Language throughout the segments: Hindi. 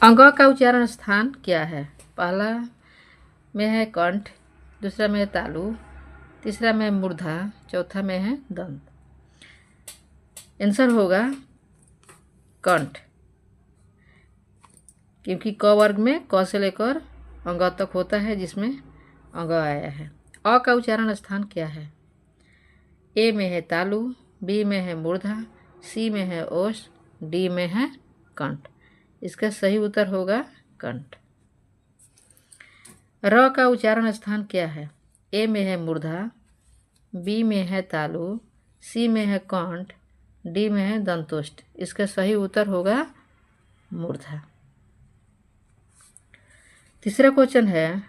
अंगों का उच्चारण स्थान क्या है? पहला में है कंठ, दूसरा में है तालु, तीसरा में है मूर्धा, चौथा में है दंत। आंसर होगा कंठ, क्योंकि क वर्ग में क से लेकर अंग तक होता है, जिसमें अंग आया है। अ का उच्चारण स्थान क्या है? ए में है तालु, बी में है मूर्धा, सी में है ओष्ठ, डी में है कंठ। इसका सही उत्तर होगा कंठ। र का उच्चारण स्थान क्या है? ए में है मूर्धा, बी में है तालु, सी में है कंठ, डी में है दंतोष्ठ। इसका सही उत्तर होगा मूर्धा। तीसरा क्वेश्चन है,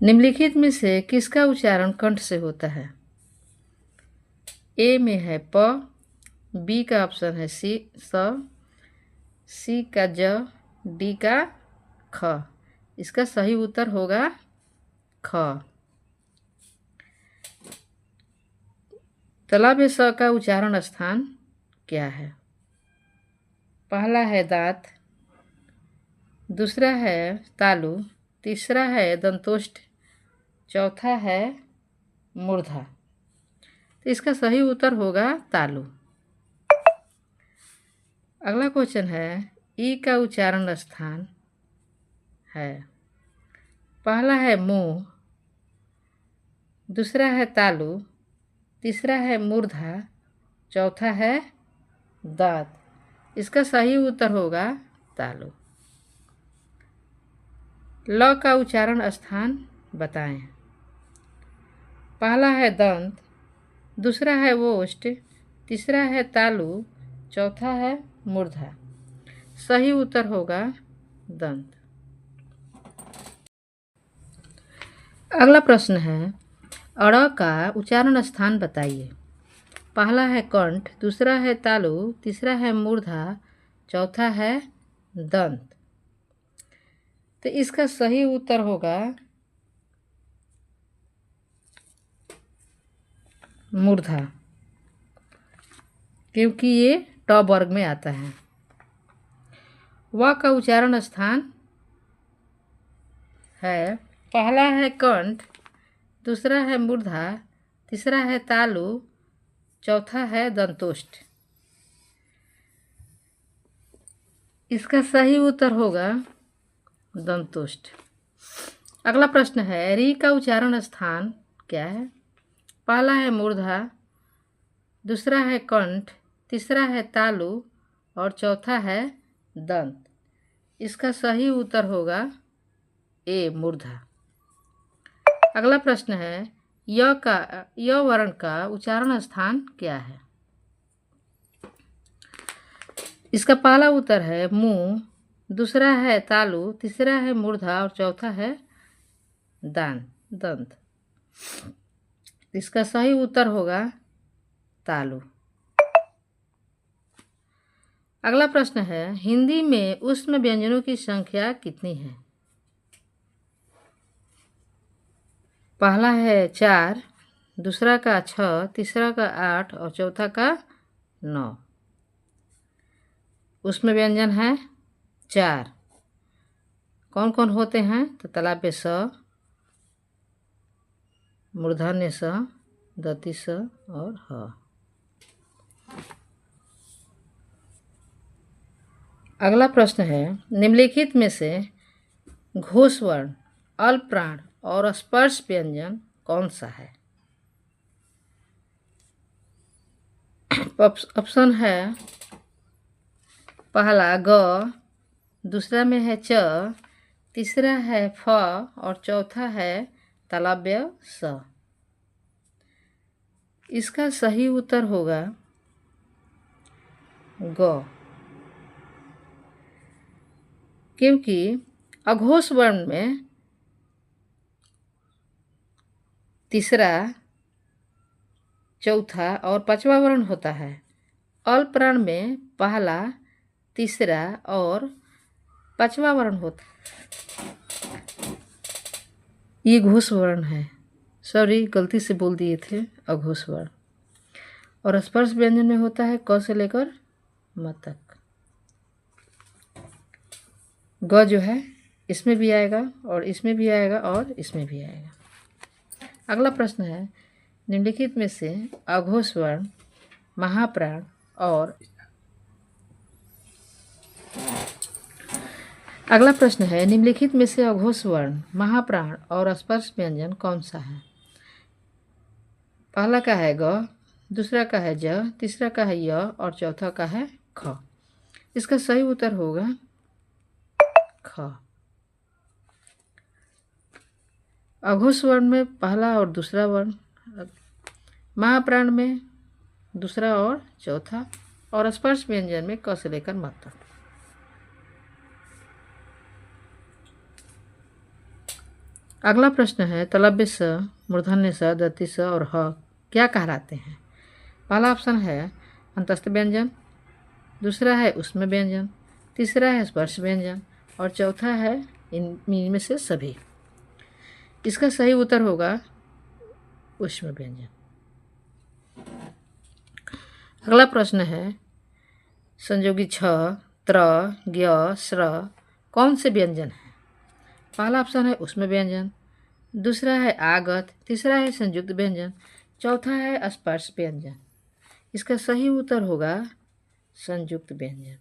निम्नलिखित में से किसका उच्चारण कंठ से होता है? ए में है प, बी का ऑप्शन है सी का ज, डी का ख। इसका सही उत्तर होगा ख। तलाब स का उच्चारण स्थान क्या है? पहला है दांत, दूसरा है तालु, तीसरा है दंतोष्ठ, चौथा है मूर्धा। तो इसका सही उत्तर होगा तालु। अगला क्वेश्चन है, ई का उच्चारण स्थान है। पहला है मुंह, दूसरा है तालु, तीसरा है मूर्धा, चौथा है दांत। इसका सही उत्तर होगा तालु। ल का उच्चारण स्थान बताएं। पहला है दंत, दूसरा है ओष्ठ, तीसरा है तालु, चौथा है मूर्धा। सही उत्तर होगा दंत। अगला प्रश्न है, अड़ का उच्चारण स्थान बताइए। पहला है कंठ, दूसरा है तालु, तीसरा है मूर्धा, चौथा है दंत। तो इसका सही उत्तर होगा मूर्धा, क्योंकि ये ट वर्ग में आता है। व का उच्चारण स्थान है। पहला है कंठ, दूसरा है मूर्धा, तीसरा है तालु, चौथा है दंतोष्ठ। इसका सही उत्तर होगा दंतोष्ठ। अगला प्रश्न है, री का उच्चारण स्थान क्या है? पहला है मूर्धा, दूसरा है कंठ, तीसरा है तालु और चौथा है दंत। इसका सही उत्तर होगा ए मूर्धा। अगला प्रश्न है, य वर्ण का उच्चारण स्थान क्या है? इसका पहला उत्तर है मुंह, दूसरा है तालु, तीसरा है मूर्धा और चौथा है दंत। इसका सही उत्तर होगा तालु। अगला प्रश्न है, हिंदी में ऊष्म व्यंजनों की संख्या कितनी है? पहला है 4, दूसरा का 6, तीसरा का 8 और चौथा का 9। ऊष्म व्यंजन है 4। कौन कौन होते हैं? तो तालाब स, मूर्धन्य स, दंती स और ह। अगला प्रश्न है, निम्नलिखित में से घोष वर्ण, अल्प प्राण और स्पर्श व्यंजन कौन सा है? ऑप्शन है, पहला ग, दूसरा में है च, तीसरा है फ और चौथा है तालव्य स। इसका सही उत्तर होगा ग, क्योंकि अघोष वर्ण में तीसरा, चौथा और पांचवा वर्ण होता है। अल्प प्राण में पहला, तीसरा और पांचवा वर्ण होता है। ये घोष वर्ण है। सॉरी, गलती से बोल दिए थे अघोष वर्ण। और स्पर्श व्यंजन में होता है क से लेकर म तक। ग जो है इसमें भी आएगा और इसमें भी आएगा और इसमें भी आएगा। अगला प्रश्न है, निम्नलिखित में से अघोष वर्ण, महाप्राण और अगला प्रश्न है, निम्नलिखित में से अघोष वर्ण, महाप्राण और स्पर्श व्यंजन कौन सा है? पहला का है ग, दूसरा का है ज, तीसरा का है य और चौथा का है ख। इसका सही उत्तर होगा ख। अघोष वर्ण में पहला और दूसरा वर्ण, महाप्राण में दूसरा और चौथा, और स्पर्श व्यंजन में क से लेकर म तक। अगला प्रश्न है, तलव्य स, मूर्धन्य स, दंती स और ह क्या कहलाते हैं? पहला ऑप्शन है अंतस्थ व्यंजन, दूसरा है उष्म व्यंजन, तीसरा है स्पर्श व्यंजन और चौथा है इनमें से सभी। इसका सही उत्तर होगा उष्म व्यंजन। अगला प्रश्न है, संयोगी छ, त्र, ज्ञ, श्र कौन से व्यंजन है? पहला ऑप्शन है उष्म व्यंजन, दूसरा है आगत, तीसरा है संयुक्त व्यंजन, चौथा है स्पर्श व्यंजन। इसका सही उत्तर होगा संयुक्त व्यंजन।